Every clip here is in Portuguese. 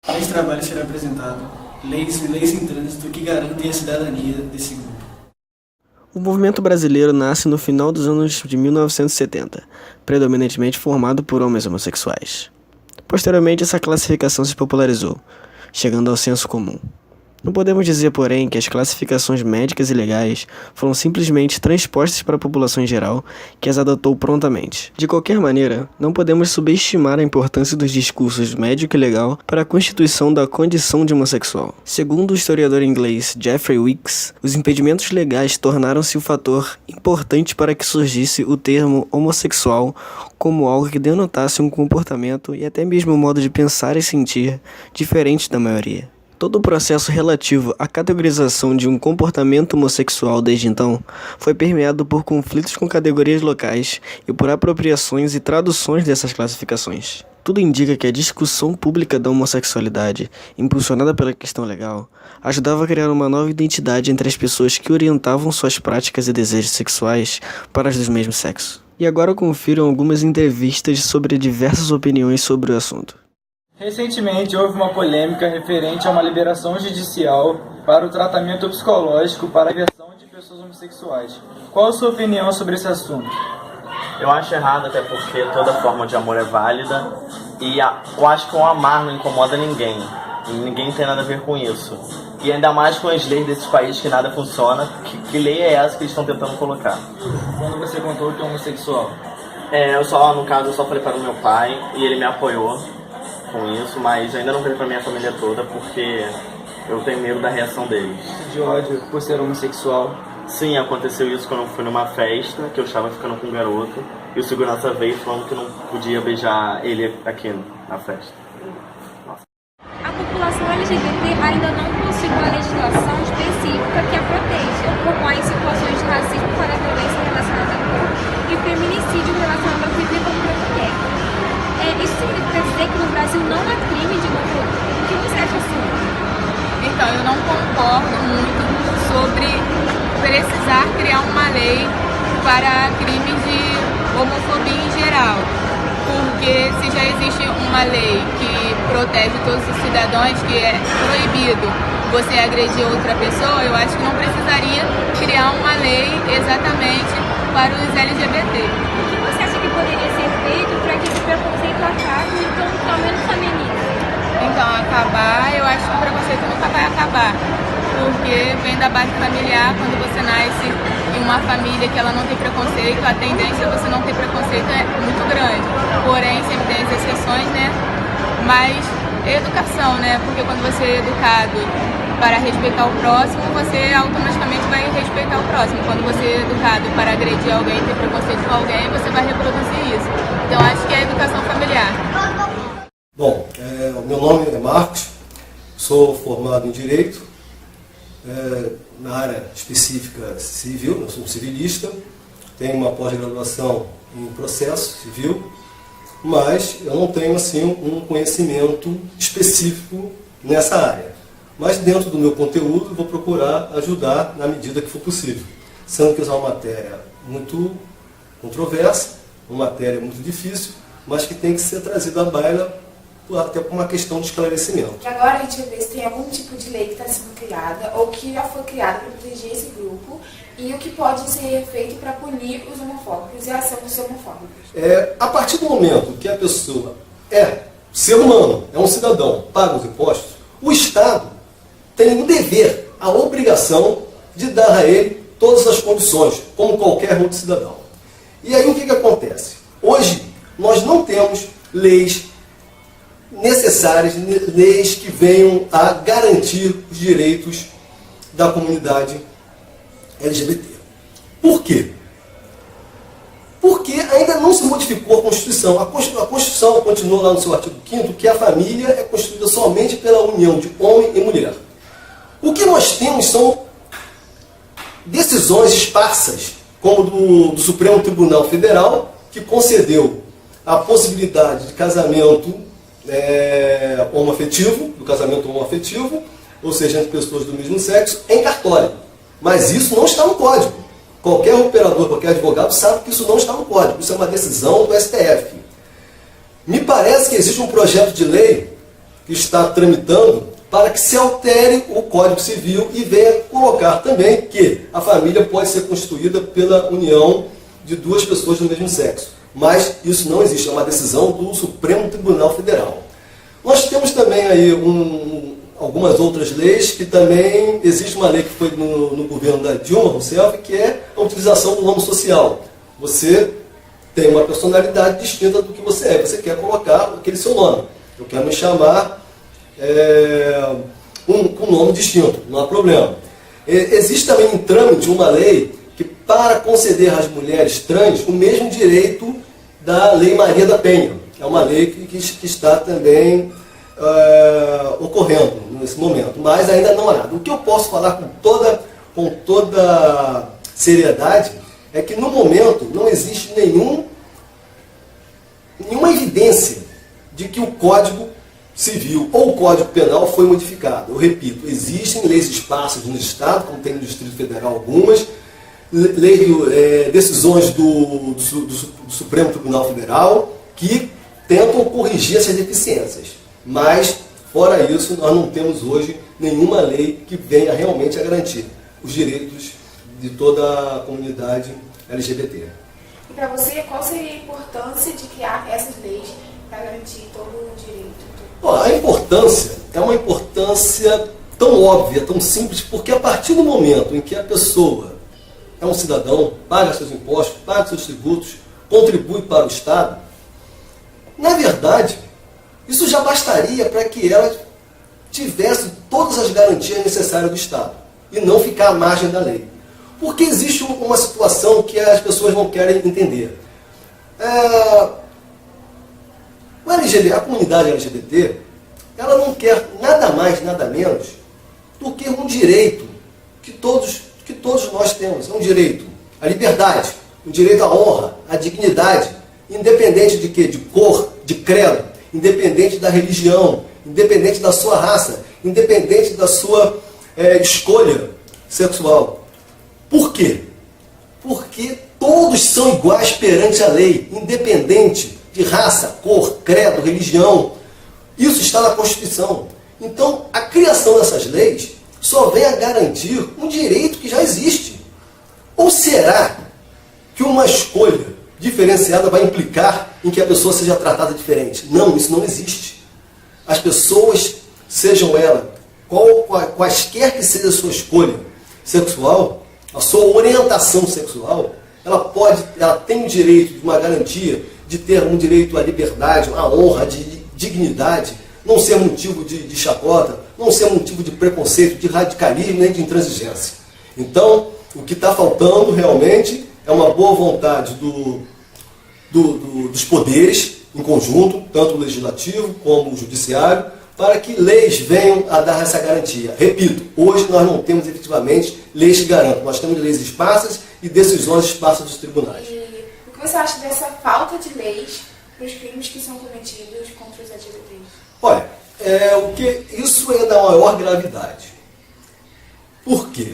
Neste trabalho será apresentado leis e leis em trânsito que garantem a cidadania desse grupo. O movimento brasileiro nasce no final dos anos de 1970, predominantemente formado por homens homossexuais. Posteriormente, essa classificação se popularizou, chegando ao senso comum. Não podemos dizer, porém, que as classificações médicas e legais foram simplesmente transpostas para a população em geral, que as adotou prontamente. De qualquer maneira, não podemos subestimar a importância dos discursos médico e legal para a constituição da condição de homossexual. Segundo o historiador inglês Geoffrey Weeks, os impedimentos legais tornaram-se um fator importante para que surgisse o termo homossexual como algo que denotasse um comportamento e até mesmo um modo de pensar e sentir diferente da maioria. Todo o processo relativo à categorização de um comportamento homossexual desde então foi permeado por conflitos com categorias locais e por apropriações e traduções dessas classificações. Tudo indica que a discussão pública da homossexualidade, impulsionada pela questão legal, ajudava a criar uma nova identidade entre as pessoas que orientavam suas práticas e desejos sexuais para as do mesmo sexo. E agora confiram algumas entrevistas sobre diversas opiniões sobre o assunto. Recentemente houve uma polêmica referente a uma liberação judicial para o tratamento psicológico para a agressão de pessoas homossexuais. Qual a sua opinião sobre esse assunto? Eu acho errado, até porque toda forma de amor é válida e eu acho que o amar não incomoda ninguém. E ninguém tem nada a ver com isso. E ainda mais com as leis desses países que nada funciona. Que lei é essa que eles estão tentando colocar? Quando você contou que é homossexual? No caso, eu só falei para o meu pai e ele me apoiou com isso, mas ainda não falei para minha família toda porque eu tenho medo da reação deles. De ódio por ser homossexual? Sim, aconteceu isso quando eu fui numa festa, que eu estava ficando com um garoto, e o segurança veio falando que não podia beijar ele aqui na festa. A população LGBT ainda não possui uma legislação específica que a proteja, como há em situações de racismo para a violência relacionada à cor e feminicídio relacionado ao que vive como mulher. Isso significa dizer que no Brasil não há crime de homofobia. O que você acha sobre? Então, eu não concordo muito sobre precisar criar uma lei para crimes de homofobia em geral. Porque se já existe uma lei que protege todos os cidadãos, que é proibido você agredir outra pessoa, eu acho que não precisaria criar uma lei exatamente para os LGBT. O que você acha que poderia ser feito para que esse preconceito acabe, então, pelo menos amenize? Então, acabar, eu acho que o preconceito nunca vai acabar. Porque vem da base familiar, quando você nasce em uma família que ela não tem preconceito, a tendência a você não ter preconceito é muito grande. Porém, sempre tem as exceções, né? Mas educação, né? Porque quando você é educado para respeitar o próximo, você automaticamente vai respeitar o próximo. Quando você é educado para agredir alguém, ter preconceito com alguém, você vai reproduzir isso. Então, acho que é a educação familiar. Bom, o meu nome é Marcos, sou formado em Direito, na área específica civil, eu sou um civilista, tenho uma pós-graduação em processo civil, mas eu não tenho assim um conhecimento específico nessa área. Mas dentro do meu conteúdo vou procurar ajudar na medida que for possível, sendo que é uma matéria muito controversa, uma matéria muito difícil, mas que tem que ser trazida à baila até por uma questão de esclarecimento. E agora a gente vai ver se tem algum tipo de lei que está sendo criada ou que já foi criada para proteger esse grupo e o que pode ser feito para punir os homofóbicos e a ação dos homofóbicos. A partir do momento que a pessoa é ser humano, é um cidadão, paga os impostos, o Estado tem o dever, a obrigação de dar a ele todas as condições, como qualquer outro cidadão. E aí o que acontece? Hoje nós não temos leis necessárias, leis que venham a garantir os direitos da comunidade LGBT. Por quê? Porque ainda não se modificou a Constituição. A Constituição continua lá no seu artigo 5º que a família é constituída somente pela união de homem e mulher. O que nós temos são decisões esparsas, como do Supremo Tribunal Federal, que concedeu a possibilidade de casamento homoafetivo, do casamento homoafetivo, ou seja, entre pessoas do mesmo sexo, em cartório. Mas isso não está no Código. Qualquer operador, qualquer advogado sabe que isso não está no Código. Isso é uma decisão do STF. Me parece que existe um projeto de lei que está tramitando para que se altere o Código Civil e venha colocar também que a família pode ser constituída pela união de duas pessoas do mesmo sexo. Mas isso não existe, é uma decisão do Supremo Tribunal Federal. Nós temos também aí algumas outras leis, que também existe uma lei que foi no governo da Dilma Rousseff, que é a utilização do nome social. Você tem uma personalidade distinta do que você é, você quer colocar aquele seu nome. Eu quero me chamar com um nome distinto, não há problema. Existe também em trâmite uma lei que, para conceder às mulheres trans o mesmo direito da Lei Maria da Penha. É uma lei que está também ocorrendo nesse momento, mas ainda não há nada. O que eu posso falar com toda seriedade é que no momento não existe nenhuma evidência de que o Código Civil ou o Código Penal foi modificado. Eu repito, existem leis esparsas no Estado, como tem no Distrito Federal algumas, decisões do Supremo Tribunal Federal que tentam corrigir essas deficiências. Mas, fora isso, nós não temos hoje nenhuma lei que venha realmente a garantir os direitos de toda a comunidade LGBT. E para você, qual seria a importância de criar essas leis para garantir todo o direito? A importância é uma importância tão óbvia, tão simples, porque a partir do momento em que a pessoa é um cidadão, paga seus impostos, paga seus tributos, contribui para o Estado, na verdade, isso já bastaria para que ela tivesse todas as garantias necessárias do Estado e não ficar à margem da lei. Porque existe uma situação que as pessoas não querem entender. A comunidade LGBT, ela não quer nada mais, nada menos do que um direito que todos nós temos. É um direito à liberdade, um direito à honra, à dignidade, independente de quê? De cor, de credo, independente da religião, independente da sua raça, independente da sua escolha sexual. Por quê? Porque todos são iguais perante a lei, independente de raça, cor, credo, religião. Isso está na Constituição. Então, a criação dessas leis só vem a garantir um direito que já existe. Ou será que uma escolha diferenciada vai implicar em que a pessoa seja tratada diferente? Não, isso não existe. As pessoas, sejam elas, quaisquer que seja a sua escolha sexual, a sua orientação sexual, ela tem o direito de uma garantia de ter um direito à liberdade, à honra, à dignidade, não ser motivo de chacota, não ser motivo de preconceito, de radicalismo, nem de intransigência. Então, o que está faltando realmente é uma boa vontade dos poderes em conjunto, tanto o legislativo como o judiciário, para que leis venham a dar essa garantia. Repito, hoje nós não temos efetivamente leis que garantam, nós temos leis esparsas e decisões esparsas dos tribunais. E o que você acha dessa falta de leis para os crimes que são cometidos contra os LGBTs? Olha, isso é da maior gravidade. Por quê?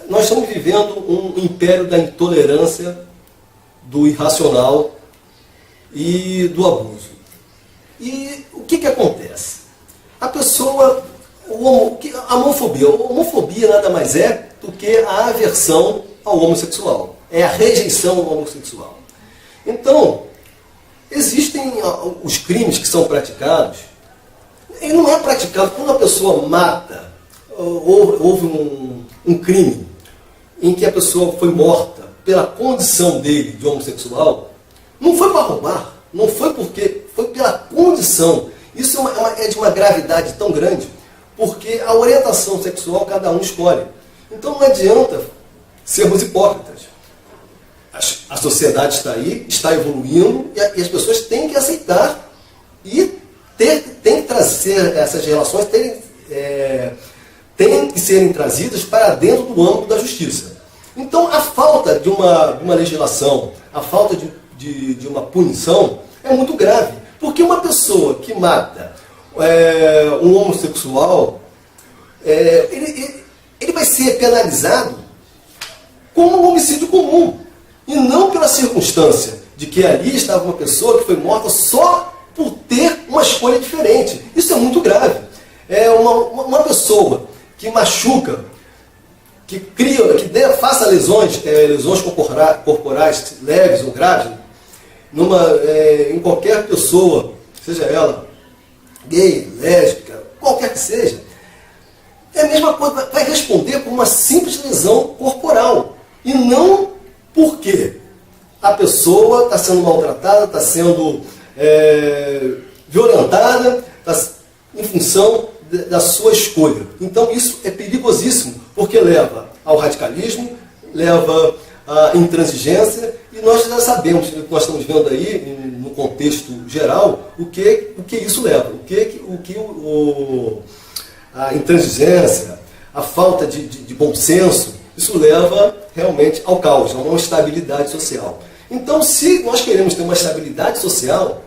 Nós estamos vivendo um império da intolerância, do irracional e do abuso. E o que acontece? A pessoa, a homofobia nada mais é do que a aversão ao homossexual. É a rejeição ao homossexual. Então, existem os crimes que são praticados, e não é praticado quando a pessoa mata, houve um crime em que a pessoa foi morta pela condição dele de homossexual, não foi para roubar, não foi porque, foi pela condição. Isso é de uma gravidade tão grande, porque a orientação sexual cada um escolhe. Então não adianta sermos hipócritas. A sociedade está aí, está evoluindo, e as pessoas têm que aceitar e têm que trazer essas relações, têm que serem trazidas para dentro do âmbito da justiça. Então a falta de uma legislação, a falta de uma punição é muito grave. Porque uma pessoa que mata um homossexual, ele vai ser penalizado como um homicídio comum. E não pela circunstância de que ali estava uma pessoa que foi morta só por ter uma escolha diferente. Isso é muito grave. Uma pessoa que machuca, que cria, faça lesões corporais leves ou graves, em qualquer pessoa, seja ela gay, lésbica, qualquer que seja, é a mesma coisa, vai responder por uma simples lesão corporal. E não porque a pessoa está sendo maltratada, está sendo violentada em função da sua escolha. Então isso é perigosíssimo, porque leva ao radicalismo, leva à intransigência, e nós já sabemos, o que nós estamos vendo aí, no contexto geral, o que isso leva, a intransigência, a falta de bom senso, isso leva realmente ao caos, a uma instabilidade social. Então, se nós queremos ter uma estabilidade social,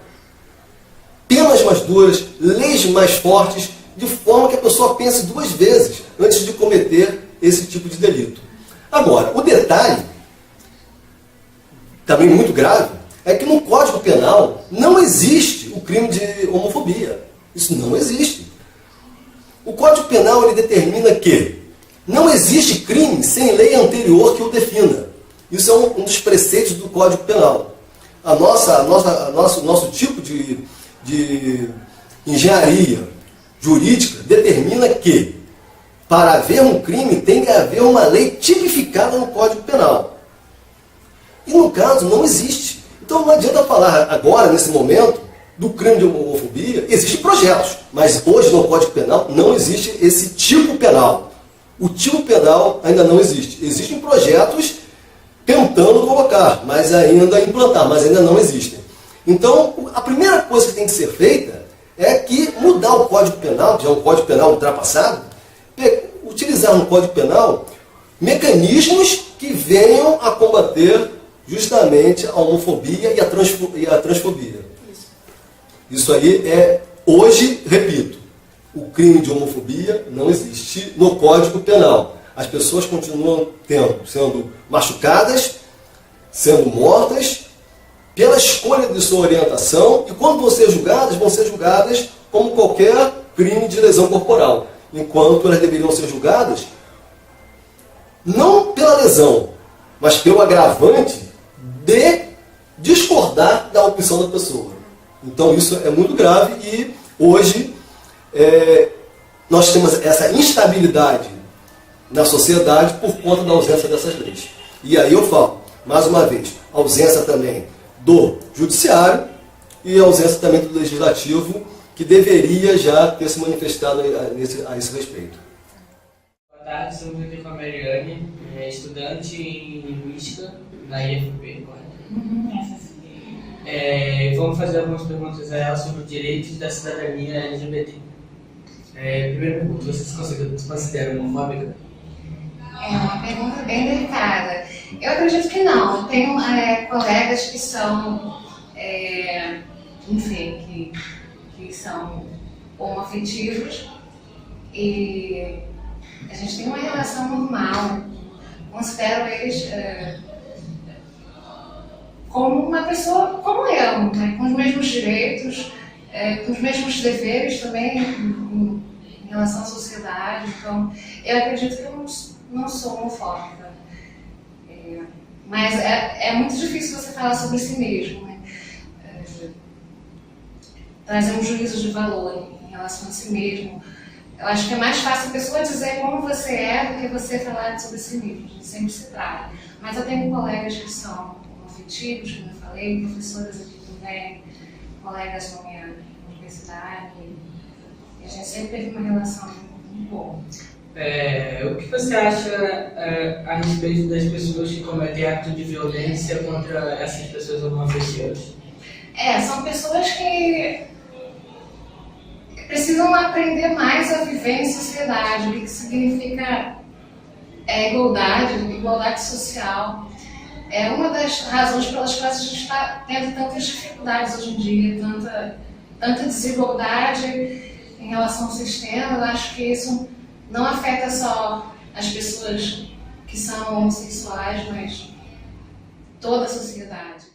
penas mais duras, leis mais fortes, de forma que a pessoa pense duas vezes antes de cometer esse tipo de delito. Agora, o detalhe, também muito grave, é que no Código Penal não existe o crime de homofobia. Isso não existe. O Código Penal ele determina que não existe crime sem lei anterior que o defina. Isso é um dos preceitos do Código Penal. Nosso tipo de engenharia jurídica determina que, para haver um crime, tem que haver uma lei tipificada no Código Penal. E no caso, não existe. Então não adianta falar agora, nesse momento, do crime de homofobia. Existem projetos, mas hoje no Código Penal não existe esse tipo penal. O tipo penal ainda não existe. Existem projetos tentando colocar, mas ainda implantar, mas ainda não existem. Então, a primeira coisa que tem que ser feita é que mudar o Código Penal, que é um Código Penal ultrapassado, utilizar no Código Penal mecanismos que venham a combater justamente a homofobia e a transfobia. Isso aí hoje, repito, o crime de homofobia não existe no Código Penal. As pessoas continuam sendo machucadas, sendo mortas, pela escolha de sua orientação, e quando vão ser julgadas como qualquer crime de lesão corporal, enquanto elas deveriam ser julgadas não pela lesão, mas pelo agravante de discordar da opção da pessoa. Então isso é muito grave e hoje nós temos essa instabilidade na sociedade por conta da ausência dessas leis. E aí eu falo, mais uma vez, ausência também do judiciário e a ausência também do legislativo, que deveria já ter se manifestado a esse respeito. Boa tarde, estamos aqui com a Mariane, estudante em Linguística na IFP, correto? Vamos fazer algumas perguntas a ela sobre os direitos da cidadania LGBT. Primeira pergunta, você se considera homofóbica? É uma pergunta bem delicada. Eu acredito que não. Eu tenho colegas que são, enfim, que são homoafetivos e a gente tem uma relação normal. Considero eles como uma pessoa como eu, né? Com os mesmos direitos, com os mesmos deveres também em relação à sociedade. Então, eu acredito que eu não sou homofóbica. Mas é muito difícil você falar sobre si mesmo, né? Trazer um juízo de valor em relação a si mesmo. Eu acho que é mais fácil a pessoa dizer como você é do que você falar sobre si mesmo. A gente sempre se trata. Mas eu tenho colegas que são homoafetivos, como eu falei, professoras aqui também, colegas na minha universidade. E a gente sempre teve uma relação muito boa. O que você acha a respeito das pessoas que cometem atos de violência contra essas pessoas homoafetivas? São pessoas que precisam aprender mais a viver em sociedade, o que significa igualdade social. É uma das razões pelas quais a gente está tendo tantas dificuldades hoje em dia, tanta desigualdade em relação ao sistema. Eu acho que isso não afeta só as pessoas que são homossexuais, mas toda a sociedade.